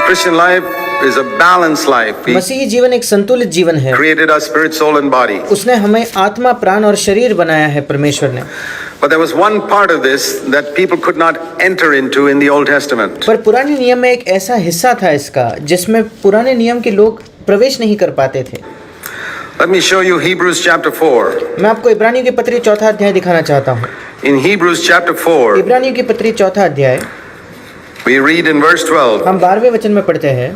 Christian life is a balanced life. He मसीही जीवन एक संतुलित जीवन है। created us spirit, soul, and body. उसने हमें आत्मा, प्राण और शरीर बनाया है परमेश्वर ने। But there was one part of this that people could not enter into in the Old Testament. पर पुराने नियम में एक ऐसा हिस्सा था इसका जिसमें पुराने नियम के लोग प्रवेश नहीं कर पाते थे। Let me show you Hebrews chapter 4. मैं आपको इब्रानियों की पत्री 4 अध्याय दिखाना चाहता हूँ। In Hebrews chapter 4, इब्रानियों की पत्री 4 अध्याय we read in verse 12. हम 12वें वचन में पढ़ते हैं।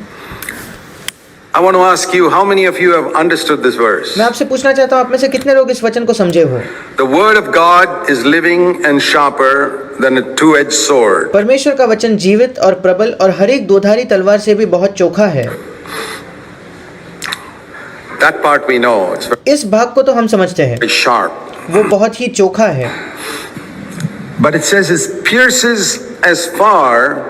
I want to ask you, how many of you have understood this verse? मैं आपसे पूछना चाहता हूँ आप में से कितने लोग इस वचन को समझे हो। The word of God is living and sharper than a two-edged sword. परमेश्वर का वचन जीवित और प्रबल और हर एक दोधारी तलवार से भी बहुत चोखा है। That part we know. It's इस भाग को तो हम समझते हैं, very sharp. वो बहुत ही चोखा है। But it says it pierces as far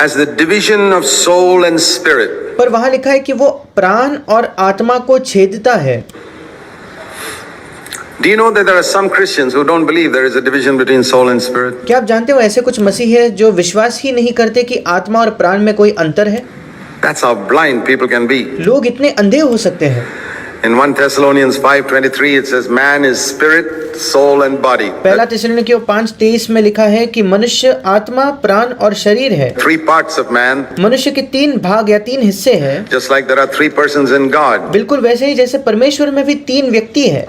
as the division of soul and spirit. पर वहाँ लिखा है कि वो प्राण और आत्मा को छेदता है। Do you know that there are some Christians who don't believe there is a division between soul and spirit? क्या आप जानते हो ऐसे कुछ मसीह हैं जो विश्वास ही नहीं करते कि आत्मा और प्राण में कोई अंतर है। That's how blind people can be. लोग इतने अंधे हो सकते हैं। In 1 Thessalonians 5:23 it says man is spirit, soul and body. पहला थिस्सलुनीकियों 5:23 में लिखा है कि मनुष्य आत्मा, प्राण और शरीर है। Three parts of man, मनुष्य के 3 भाग या 3 हिस्से हैं। just like there are three persons in God. बिल्कुल वैसे ही जैसे परमेश्वर में भी 3 व्यक्ति है।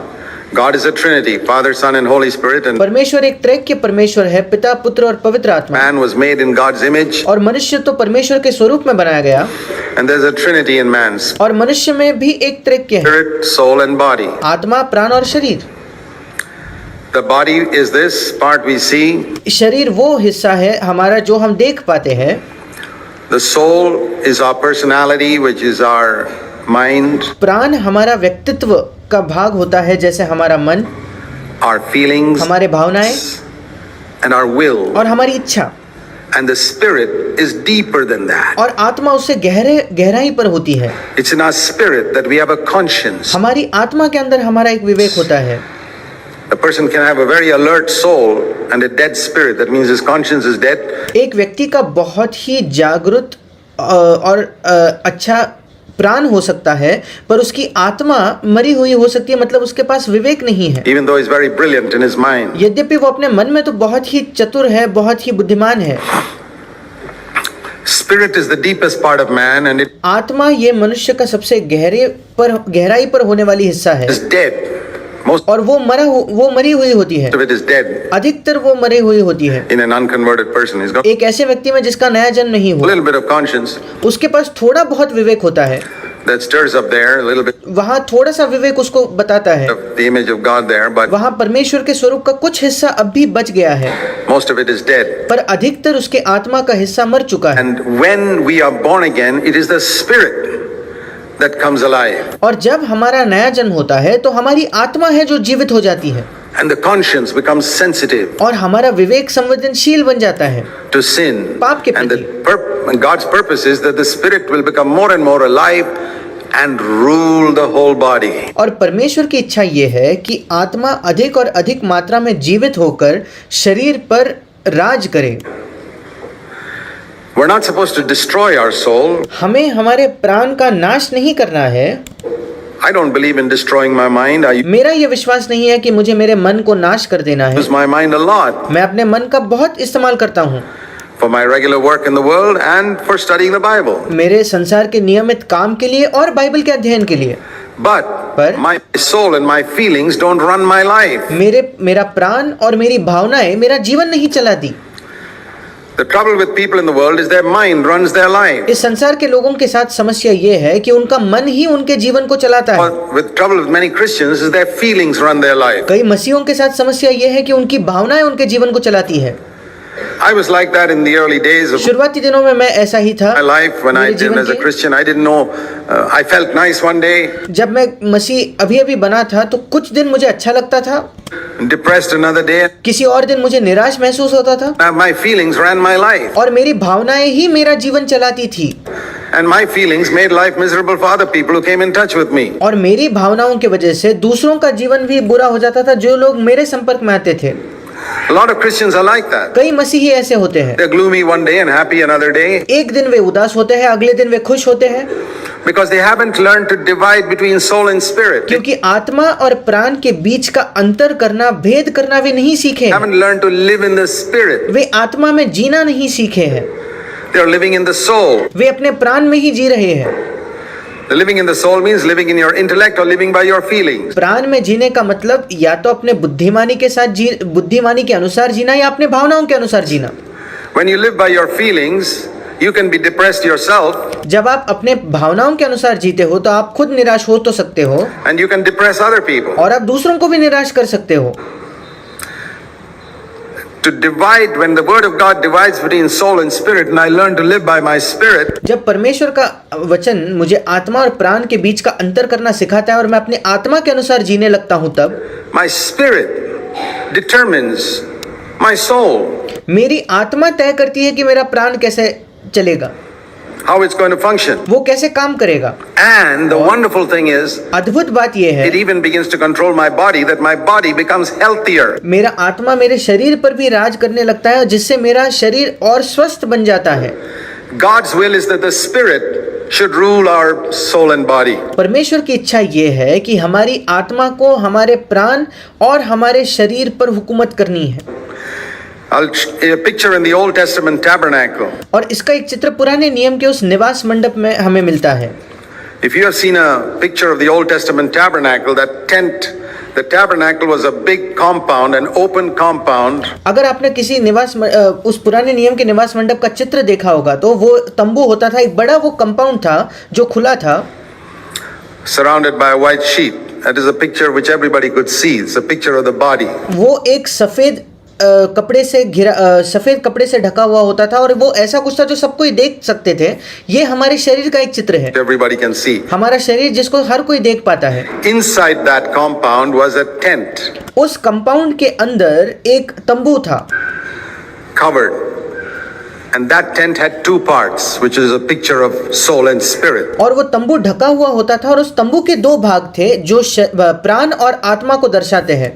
God is a Trinity, Father, Son and Holy Spirit, and परमेश्वर एक त्रैक्य परमेश्वर है, पिता, पुत्र और पवित्र आत्मा। man was made in God's image, और मनुष्य तो परमेश्वर के स्वरूप में बनाया गया and there's a Trinity in man, और मनुष्य में भी एक त्रैक्य है, spirit, soul and body. आत्मा, प्राण और शरीर। The body is this part we see. शरीर वो हिस्सा है हमारा जो हम देख पाते हैं। The soul is our personality, which is our mind, प्राण हमारा व्यक्तित्व का भाग होता है, जैसे हमारा मन, our feelings, हमारे भावनाएं and our will. और हमारी इच्छा। And the spirit is deeper than that. और आत्मा उससे गहराई पर होती है। It's in our spirit that we have a conscience. हमारी आत्मा के अंदर हमारा एक विवेक होता है। A person can have a very alert soul and a dead spirit. That means his conscience is dead. एक व्यक्ति का बहुत ही जागरूक और अच्छा प्राण हो सकता है, पर उसकी आत्मा मरी हुई हो सकती है, मतलब उसके पास विवेक नहीं है। Even though he's very brilliant in his mind. यद्यपि वो अपने मन में तो बहुत ही चतुर है, बहुत ही बुद्धिमान है। Spirit is the deepest part of man and it आत्मा ये मनुष्य का सबसे गहराई पर होने वाली हिस्सा है is dead. Most और वो मरी हुई होती है। of it is dead अधिकतर वो मरी हुई होती है in an unconverted person. He's got एक ऐसे व्यक्ति में जिसका नया जन्म नहीं a हुआ। little bit of conscience उसके पास थोड़ा बहुत विवेक होता है, that stirs up there, a little bit वहाँ थोड़ा सा विवेक उसको बताता है। of the image of God there, but वहाँ परमेश्वर के स्वरूप का कुछ हिस्सा अब भी बच गया है, most of it is dead. पर अधिकतर उसके आत्मा का हिस्सा मर चुका है। And when we are born again, it is the spirit that comes alive. और जब हमारा नया जन्म होता है तो हमारी आत्मा है जो जीवित हो जाती है And the conscience becomes sensitive और हमारा विवेक संवेदनशील बन जाता है to sin. पाप के And प्रति। God's purpose is that the spirit will become more and more alive and rule the whole body. और परमेश्वर की इच्छा ये है कि आत्मा अधिक और अधिक मात्रा में जीवित होकर शरीर पर राज करे। We're not supposed to destroy our soul. हमें हमारे प्राण का नाश नहीं करना है। I don't believe in destroying my mind. I मेरा ये विश्वास नहीं है कि मुझे मेरे मन को नाश कर देना है। use my mind a lot मैं अपने मन का बहुत इस्तेमाल करता हूँ for my regular work in the world and for studying the Bible. मेरे संसार के नियमित काम के लिए और बाइबल के अध्ययन के लिए। But my soul and my feelings don't run my life. मेरा प्राण और मेरी भावनाएं मेरा जीवन नहीं चलाती। The trouble with people in the world is their mind runs their life. इस संसार के लोगों के साथ समस्या ये है कि उनका मन ही उनके जीवन को चलाता है। With trouble with many Christians is their feelings run their life. कई मसीहों के साथ समस्या ये है कि उनकी भावनाएं उनके जीवन को चलाती है। I was like that in the early days of शुरुआती दिनों में मैं ऐसा ही था। my life when I मेरे did जीवन as a के। Christian. I didn't know. I felt nice one day, जब मैं मसीह अभी बना था तो कुछ दिन मुझे अच्छा लगता था, depressed another day. किसी और दिन मुझे निराश महसूस होता था My feelings ran my life. और मेरी भावनाएं ही मेरा जीवन चलाती थी। And my feelings made life miserable for other people who came in touch with me. और मेरी भावनाओं की वजह से दूसरों का जीवन भी बुरा हो जाता था जो लोग मेरे संपर्क में आते थे। A lot of Christians are like that. कई मसीही ऐसे होते हैं, They're gloomy one day and happy another day एक दिन वे उदास होते हैं, अगले दिन वे खुश होते हैं, because they haven't learned to divide between soul and spirit. They क्योंकि आत्मा और प्राण के बीच का अंतर करना, भेद करना वे नहीं सीखे, haven't learned to live in the spirit. वे आत्मा में जीना नहीं सीखे हैं, They're living in the soul. वे अपने प्राण में ही जी रहे हैं। The living in the soul means living in your intellect or living by your feelings. प्राण में जीने का मतलब या तो अपने बुद्धिमानी के साथ बुद्धिमानी के अनुसार जीना या अपने भावनाओं के अनुसार जीना। When you live by your feelings, you can be depressed yourself जब आप अपने भावनाओं के अनुसार जीते हो तो आप खुद निराश हो तो सकते हो, and you can depress other people. और आप दूसरों को भी निराश कर सकते हो। To divide, when the word of God divides between soul and spirit, and I learn to live by my spirit, जब परमेश्वर का वचन मुझे आत्मा और प्राण के बीच का अंतर करना सिखाता है और मैं अपनी आत्मा के अनुसार जीने लगता हूं, तब my spirit determines my soul, मेरी आत्मा तय करती है कि मेरा प्राण कैसे चलेगा, how it's going to function. वो कैसे काम करेगा। And the wonderful thing is, अद्भुत बात यह है, it even begins to control my body, that my body becomes healthier. मेरा आत्मा मेरे शरीर पर भी राज करने लगता है, जिससे मेरा शरीर और स्वस्थ बन जाता है। God's will is that the spirit should rule our soul and body. परमेश्वर की इच्छा ये है कि हमारी आत्मा को हमारे प्राण और हमारे शरीर पर हुकूमत करनी है। A picture in the Old Testament tabernacle. और इसका एक चित्र पुराने नियम के उस निवास मंडप में हमें मिलता है। If you have seen a picture of the Old Testament tabernacle, that tent, the tabernacle was a big compound, an open compound. अगर आपने किसी उस पुराने नियम के निवास मंडप का चित्र देखा होगा तो वो तंबू होता था, एक बड़ा वो कंपाउंड था जो खुला था, surrounded by a white sheet. That is a picture which everybody could see. It's a picture of the body. वो एक सफेद कपड़े से सफेद कपड़े से ढका हुआ होता था और वो ऐसा कुछ था जो सब कोई देख सकते थे। ये हमारे शरीर का एक चित्र है, Everybody can see. हमारा शरीर जिसको हर कोई देख पाता है। Inside that compound was a tent. उस कंपाउंड के अंदर एक तंबू था, covered. And that tent had two parts, which is a picture of soul and spirit. और वो तंबू ढका हुआ होता था और उस तंबू के दो भाग थे जो प्राण और आत्मा को दर्शाते हैं।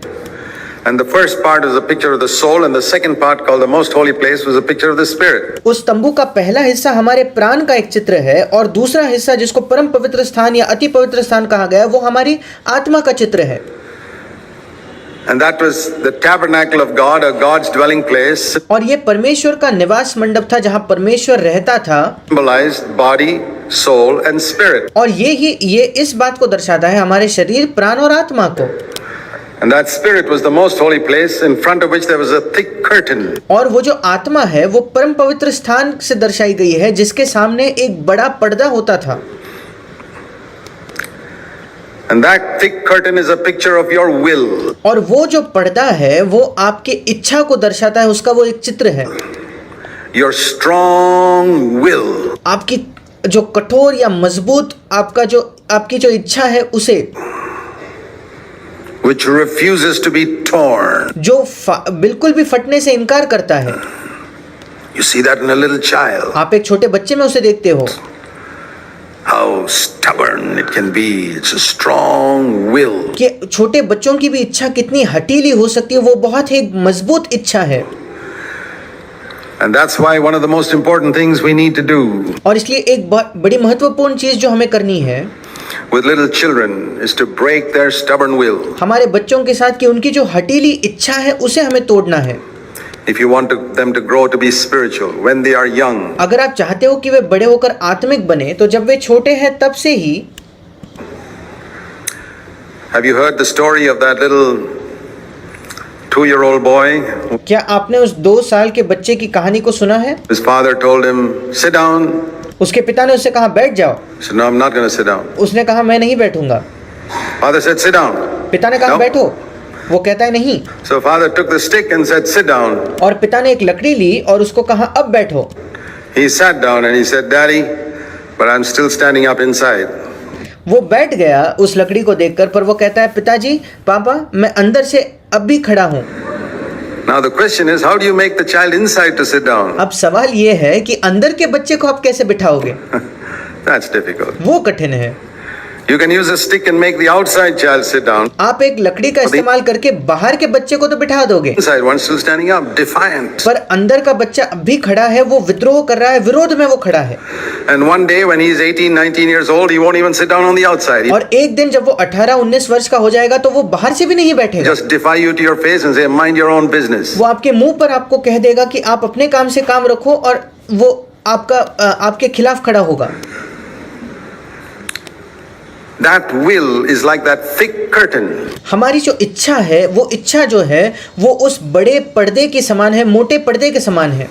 And the first part is a picture of the soul, and the second part, called the most holy place, was a picture of the spirit. उस तंबू का पहला हिस्सा हमारे प्राण का एक चित्र है और दूसरा हिस्सा जिसको परम पवित्र स्थान या अति पवित्र स्थान कहा गया है वो हमारी आत्मा का चित्र है। And that was the tabernacle of God, or God's dwelling place, और ये परमेश्वर का निवास मंडप था जहाँ परमेश्वर रहता था, symbolized body, soul, and spirit. और ये इस बात को दर्शाता है हमारे शरीर, प्राण और आत्मा को। And that spirit was the most holy place, in front of which there was a thick curtain. और वो जो आत्मा है वो परम पवित्र स्थान से दर्शाई गई है जिसके सामने एक बड़ा पर्दा होता था। And that thick curtain is a picture of your will. और वो जो पर्दा है वो आपके इच्छा को दर्शाता है, उसका वो एक चित्र है। Your strong will. आपकी जो कठोर या मजबूत आपकी जो इच्छा है उसे, which refuses to be torn. जो बिल्कुल भी फटने से इनकार करता है। You see that in a little child. आप एक छोटे बच्चे में उसे देखते हो, How stubborn it can be. It's a strong will. कि छोटे बच्चों की भी इच्छा कितनी हठीली हो सकती है, वो बहुत ही मजबूत इच्छा है। And that's why one of the most important things we need to do और इसलिए एक बड़ी महत्वपूर्ण चीज जो हमें करनी है with little children is to break their stubborn will. हमारे बच्चों के साथ कि उनकी जो हठीली इच्छा है उसे हमें तोड़ना है। If you want them to grow to be spiritual when they are young, अगर आप चाहते हो कि वे बड़े होकर आत्मिक बने तो जब वे छोटे हैं तब से ही। have you heard the story of that little 2-year-old boy? क्या आपने उस 2 साल के बच्चे की कहानी को सुना है? His father told him, sit down. उसके पिता ने उससे कहा बैठ जाओ। He said, no, I'm not going to sit down. उसने कहा मैं नहीं बैठूंगा। Father said, sit down. पिता ने कहा No. बैठो, वो कहता है नहीं। So father took the stick and said, sit down. और पिता ने एक लकड़ी ली और उसको कहा अब बैठो। He sat down and he said, Daddy, but I'm still standing up inside. वो बैठ गया उस लकड़ी को देखकर, पर वो कहता है पिताजी, पापा मैं अंदर से अब भी खड़ा हूँ। Now the question is, how do you make the child inside to sit down? अब सवाल ये है कि अंदर के बच्चे को आप कैसे बिठाओगे? That's difficult. वो कठिन है। You can use a stick and make the outside child sit down. आप एक लकड़ी का इस्तेमाल करके बाहर के बच्चे को तो बिठा दोगे, Inside one still standing up, defiant. पर अंदर का बच्चा अब भी खड़ा है, वो विद्रोह कर रहा है, विरोध में वो खड़ा है। And one day when he's 18, 19 years old, he won't even sit down on the outside. He'll और एक दिन जब वो 18-19 वर्ष का हो जाएगा तो वो बाहर से भी नहीं बैठेगा, just defy you to your face and say, mind your own business. वो आपके मुंह पर आपको कह देगा कि आप अपने काम से काम रखो, और वो आपके खिलाफ खड़ा होगा। That will is like that thick curtain. हमारी जो इच्छा है, वो इच्छा जो है वो उस बड़े पर्दे के समान है, मोटे पर्दे के समान है।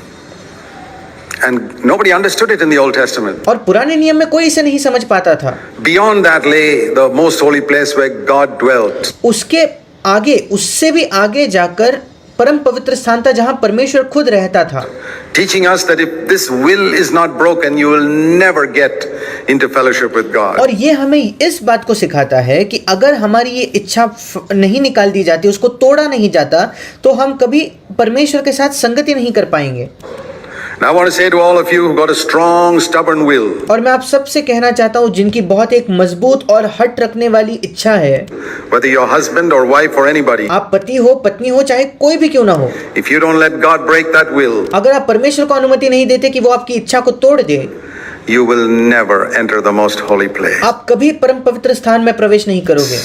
And nobody understood it in the Old Testament. और पुराने नियम में कोई इसे नहीं समझ पाता था। Beyond that lay the most holy place where God dwelt. उसके आगे, उससे भी आगे जाकर परम पवित्र स्थान था जहां परमेश्वर खुद रहता था, Teaching us that if this will is not broken, you will never get into fellowship with God. और ये हमें इस बात को सिखाता है कि अगर हमारी ये इच्छा नहीं निकाल दी जाती, उसको तोड़ा नहीं जाता, तो हम कभी परमेश्वर के साथ संगति नहीं कर पाएंगे। Now I want to say to all of you who got a strong, stubborn will, और मैं आप सबसे कहना चाहता हूँ जिनकी बहुत एक मजबूत और हट रखने वाली इच्छा है, whether you're husband or wife or anybody, आप पति हो, पत्नी हो, चाहे कोई भी क्यों ना हो, if you don't let God break that will, अगर आप परमेश्वर को अनुमति नहीं देते कि वो आपकी इच्छा को तोड़ दे, you will never enter the most holy place. आप कभी परम पवित्र स्थान में प्रवेश नहीं करोगे।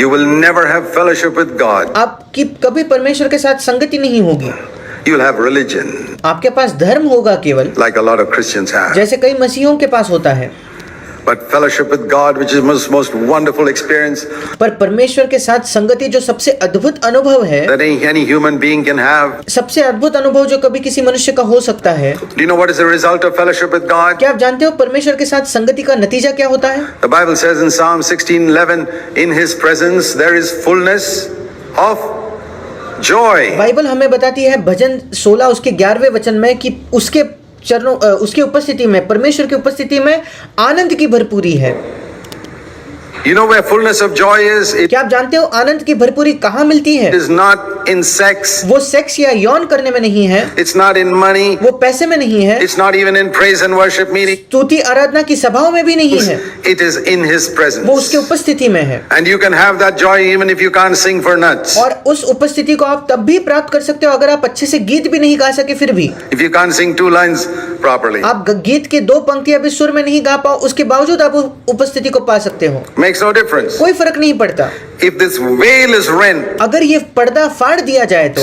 You will never have fellowship with God. आपकी कभी परमेश्वर के साथ संगति नहीं होगी। You will have religion, आपके पास धर्म होगा केवल, like a lot of Christians have. जैसे कई मसीहों के पास होता है, But fellowship with God, which is most wonderful experience पर परमेश्वर के साथ संगति जो सबसे अद्भुत अनुभव है, that any human being can have. सबसे अद्भुत अनुभव जो कभी किसी मनुष्य का हो सकता है। Do you know what is the result of fellowship with God? क्या आप जानते हो परमेश्वर के साथ संगति का नतीजा क्या होता है? The Bible says in Psalm 16:11, in His presence there is fullness of joy. Bible हमें बताती है भजन 16 उसके 11वें वचन में कि उसके चरणों उसकी उपस्थिति में, परमेश्वर की उपस्थिति में आनंद की भरपूरी है। You know where fullness of joy is? It क्या आप जानते हो आनंद की भरपूरी कहाँ मिलती है? is not in sex. वो सेक्स या यौन करने में नहीं है, It's not in money. वो पैसे में नहीं है, It's not even in praise and worship meeting. स्तुति आराधना की सभाओं में भी नहीं है, It is in His वो presence. उसके उपस्थिति में है। And you can have that joy even if you can't sing for nuts. और उस उपस्थिति को आप तब भी प्राप्त कर सकते हो अगर आप अच्छे से गीत भी नहीं गा सके, फिर भी If you can't sing 2 lines properly. आप गीत के 2 पंक्तियां भी सुर में नहीं गा पाओ, उसके बावजूद आप उस उपस्थिति को पा सकते हो, Makes no difference. कोई फर्क नहीं पड़ता। If this veil is rent, अगर ये पर्दा फाड़ दिया जाए तो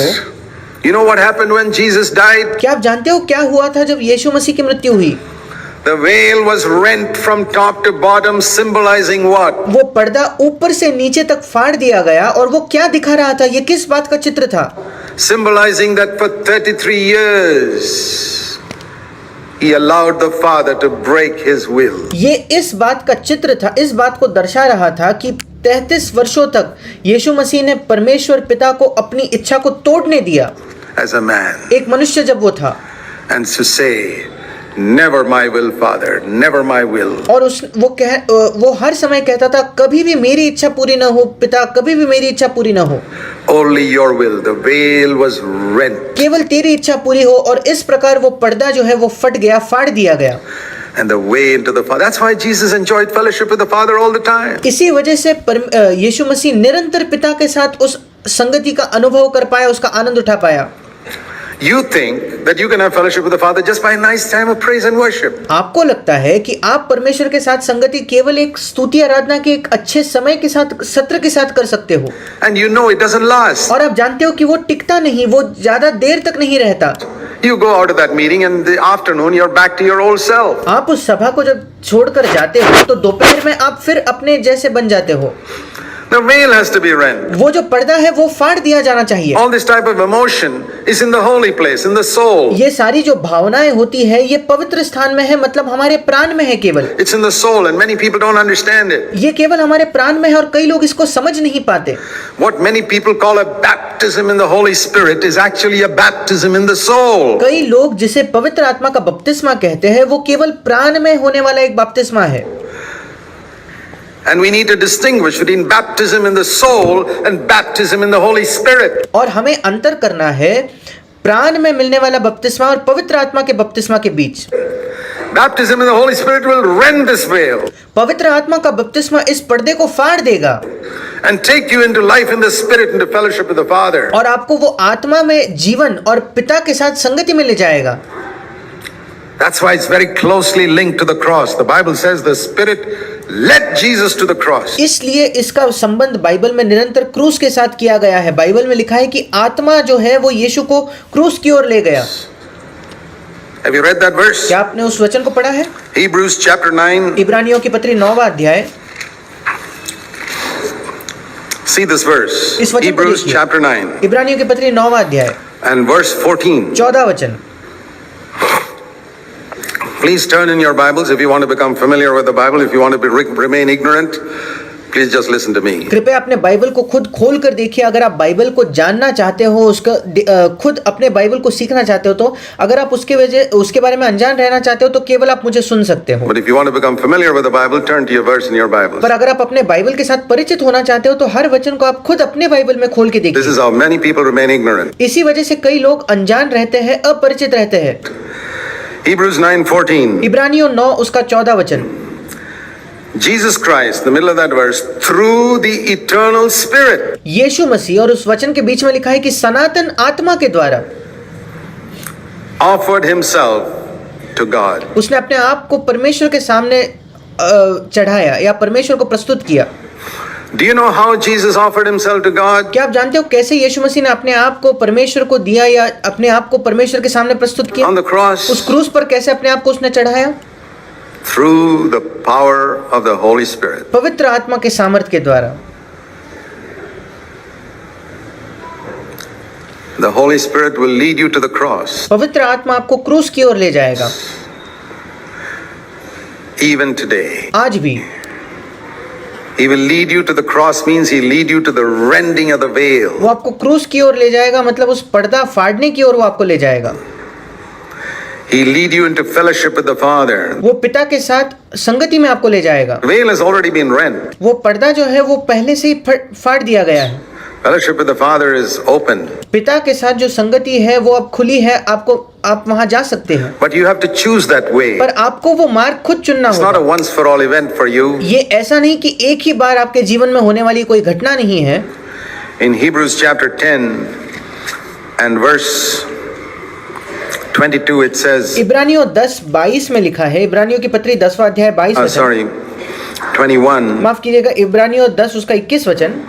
you know what happened when Jesus died? क्या आप जानते हो क्या हुआ था जब यीशु मसीह की मृत्यु हुई? The veil was rent from top to bottom, symbolizing what? वो पर्दा ऊपर से नीचे तक फाड़ दिया गया, और वो क्या दिखा रहा था? ये किस बात का चित्र था? Symbolizing that for 33 years He allowed the Father to break His will. ये इस बात का चित्र था, इस बात को दर्शा रहा था कि 33 वर्षों तक यीशु मसीह ने परमेश्वर पिता को अपनी इच्छा को तोड़ने दिया, As a man, एक मनुष्य जब वो था, and to say, never my will, Father, never my will. और वो हर समय कहता था कभी भी मेरी इच्छा पूरी ना हो पिता, कभी भी मेरी इच्छा पूरी ना हो, Only your will. The veil was rent. केवल तेरी इच्छा पूरी हो। और इस प्रकार वो पर्दा जो है वो फट गया, फाड़ दिया गया। And the way into the Father. That's why Jesus enjoyed fellowship with the Father all the time. इसी वजह से यीशु मसीह निरंतर पिता के साथ उस संगति का अनुभव कर पाया, उसका आनंद उठा पाया। You think that you can have fellowship with the Father just by a nice time of praise and worship. आपको लगता है कि आप परमेश्वर के साथ संगति केवल एक स्तुति आराधना के एक अच्छे समय के साथ, सत्र के साथ कर सकते हो, And you know it doesn't last. और आप जानते हो कि वो टिकता नहीं, वो ज्यादा देर तक नहीं रहता। You go out of that meeting and in the afternoon you're back to your old self. आप उस सभा को जब छोड़कर जाते हो तो दोपहर में आप फिर अपने जैसे बन जाते हो। The veil has to be rent. वो जो पर्दा है वो फाड़ दिया जाना चाहिए। All this type of emotion is in the holy place, in the soul. ये सारी जो भावनाएं होती है ये पवित्र स्थान में है, मतलब हमारे प्राण में है केवल। It's in the soul and many people don't understand it. ये केवल हमारे प्राण में है और कई लोग इसको समझ नहीं पाते। What many people call a baptism in the Holy Spirit is actually a baptism in the soul. कई लोग जिसे पवित्र आत्मा का बपतिस्मा कहते हैं वो केवल प्राण में होने वाला एक बपतिस्मा है। And we need to distinguish between baptism in the soul and baptism in the Holy Spirit. और हमें अंतर करना है प्राण में मिलने वाला बपतिस्मा और पवित्र आत्मा के बपतिस्मा के बीच। Baptism in the Holy Spirit will rend this veil पवित्र आत्मा का बपतिस्मा इस पर्दे को फाड़ देगा and take you into life in the Spirit, into fellowship with the Father. और आपको वो आत्मा में जीवन और पिता के साथ संगति में ले जाएगा. That's why it's very closely linked to the cross. The Bible says the Spirit led Jesus to the cross. इसलिए इसका संबंध बाइबल में निरंतर क्रूस के साथ किया गया है. बाइबल में लिखा है कि आत्मा जो है वो यीशु को क्रूस की ओर ले गया. Have you read that verse? क्या आपने उस वचन को पढ़ा है? Hebrews chapter 9. इब्रानियों की पत्री 9वां अध्याय. See this verse. इस वचन को Hebrews देखिए. chapter 9 इब्रानियों की पत्री 9वां अध्याय and verse 14. 14 वचन. Please turn in your Bibles if you want to become familiar with the Bible. If you want to remain ignorant, please just listen to me. कृपया अपने बाइबल को खुद खोल कर देखिए. अगर आप बाइबल को जानना चाहते हो, उसका खुद अपने बाइबल को सीखना चाहते हो, तो अगर आप उसके बारे में अनजान रहना चाहते हो तो केवल आप मुझे सुन सकते हो. But if you want to become familiar with the Bible, turn to your verse in your Bible. पर अगर आप अपने बाइबल के साथ परिचित होना चाहते हो तो हर वचन को आप खुद अपने बाइबल में खोल के This देखिए. is how many people remain ignorant. इसी वजह से कई लोग अनजान रहते हैं, अपरिचित रहते हैं. Hebrews 9:14. इब्रानियों 9 उसका 14 वचन. Jesus Christ, the middle of that verse, through the eternal Spirit. यीशु मसीह, और उस वचन के बीच में लिखा है कि सनातन आत्मा के द्वारा Offered himself to God. उसने अपने आप को परमेश्वर के सामने चढ़ाया या परमेश्वर को प्रस्तुत किया. Do you know how Jesus offered himself to God? क्या आप जानते हो कैसे यीशु मसीह ने अपने आप को परमेश्वर को दिया या अपने आप को परमेश्वर के सामने प्रस्तुत किया? On the cross. उस क्रूस पर कैसे अपने आप को उसने चढ़ाया? Through the power of the Holy Spirit. पवित्र आत्मा के सामर्थ के द्वारा. The Holy Spirit will lead you to the cross. पवित्र आत्मा आपको क्रूस की ओर ले जाएगा. Even today. आज भी. He will lead you to the cross means he lead you to the rending of the veil. वो आपको क्रूस की ओर ले जाएगा, मतलब उस पर्दा फाड़ने की ओर वो आपको ले जाएगा. He lead you into fellowship with the Father. वो पिता के साथ संगति में आपको ले जाएगा. The veil has already been rent. वो पर्दा जो है वो पहले से ही फाड़ दिया गया है. Fellowship with the Father is open. पिता के साथ जो संगति है वो अब खुली है. आप वहां जा सकते हैं. But you have to choose that way. पर आपको वो मार्ग खुद चुनना It's not होगा. a once for all event for you. ये ऐसा नहीं कि एक ही बार आपके जीवन में होने वाली कोई घटना नहीं है. In Hebrews chapter 10 and verse 22 it says. इब्रानियों 10:22 में लिखा है. इब्रानियों की पत्री 10वां अध्याय 22 वचन. Sorry, 21. माफ कीजिएगा, इब्रानियों 10 उसका 21 वचन.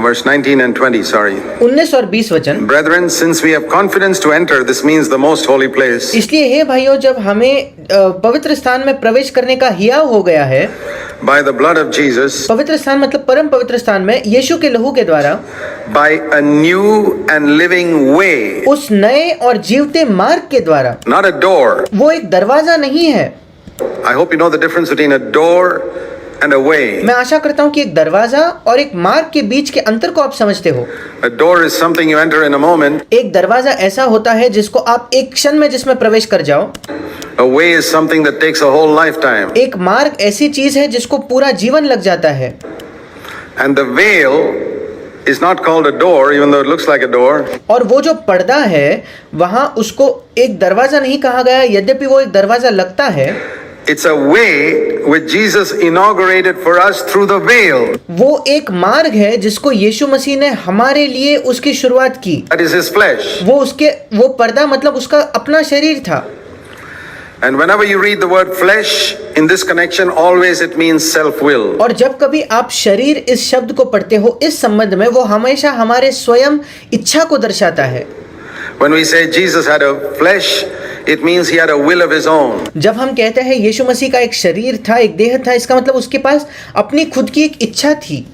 Verse 19 and 20, sorry. 19 और 20 वचन. Brethren, since we have confidence to enter, this means the most holy place. इसलिए हे भाइयों, जब हमें पवित्र स्थान में प्रवेश करने का हियाव हो गया है, By the blood of Jesus. पवित्र स्थान मतलब परम पवित्र स्थान में यीशु के लहू के द्वारा. By a new and living way. उस नए और जीवते मार्ग के द्वारा. Not a door. वो एक दरवाजा नहीं है. I hope you know the difference between a door and a way. मैं आशा करता हूँ कि एक दरवाजा और एक मार्ग के बीच के अंतर को आप समझते हो. A door is something you enter in a moment. एक दरवाजा ऐसा होता है जिसको आप एक क्षण में जिसमें प्रवेश कर जाओ. A way is something that takes a whole lifetime. एक मार्ग ऐसी चीज है जिसको पूरा जीवन लग जाता है. And the veil is not called a door, even though it looks like a door. और वो जो पर्दा है वहां उसको एक दरवाजा नहीं कहा गया, यद्यपि वो एक दरवाजा लगता है. It's a way which Jesus inaugurated for us through the veil. वो एक मार्ग है जिसको यीशु मसीह ने हमारे लिए उसकी शुरुआत की. That is his flesh. वो पर्दा मतलब उसका अपना शरीर था. And whenever you read the word flesh in this connection, always it means self-will. और जब कभी आप शरीर इस शब्द को पढ़ते हो इस संबंध में, वो हमेशा हमारे स्वयं इच्छा को दर्शाता है. When we say Jesus had a flesh, it means he had a will of his own. जब हम कहते हैं यीशु मसीह का एक शरीर था, एक देह था, इसका मतलब उसके पास अपनी खुद की एक इच्छा थी.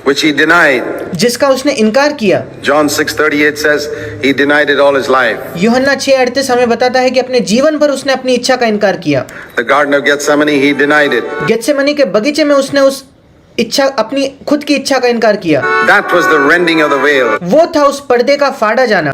Which he denied. जिसका उसने इनकार किया. John 6:38 says he denied it all his life. यूहन्ना 6:38 हमें बताता है कि अपने जीवन भर उसने अपनी इच्छा का इनकार किया. The Garden of Gethsemane, he denied it. Gethsemane के बगीचे में उसने उस इच्छा, अपनी खुद की इच्छा का इनकार किया. That was the rending of the veil. वो था उस पर्दे का फाड़ा जाना.